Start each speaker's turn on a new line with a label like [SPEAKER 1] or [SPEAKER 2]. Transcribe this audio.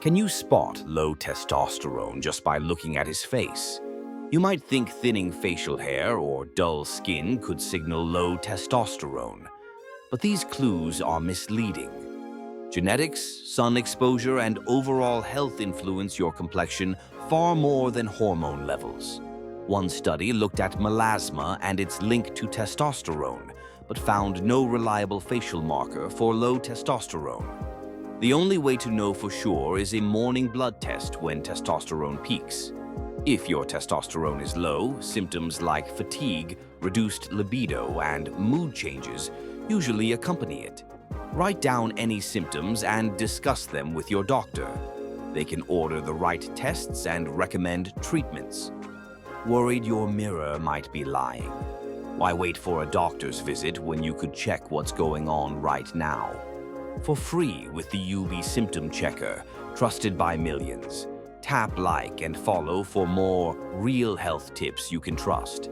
[SPEAKER 1] Can you spot low testosterone just by looking at his face? You might think thinning facial hair or dull skin could signal low testosterone, but these clues are misleading. Genetics, sun exposure, and overall health influence your complexion far more than hormone levels. One study looked at melasma and its link to testosterone, but found no reliable facial marker for low testosterone. The only way to know for sure is a morning blood test when testosterone peaks. If your testosterone is low, symptoms like fatigue, reduced libido, and mood changes usually accompany it. Write down any symptoms and discuss them with your doctor. They can order the right tests and recommend treatments. Worried your mirror might be lying? Why wait for a doctor's visit when you could check what's going on right now? For free with the UV Symptom Checker, trusted by millions. Tap like and follow for more real health tips you can trust.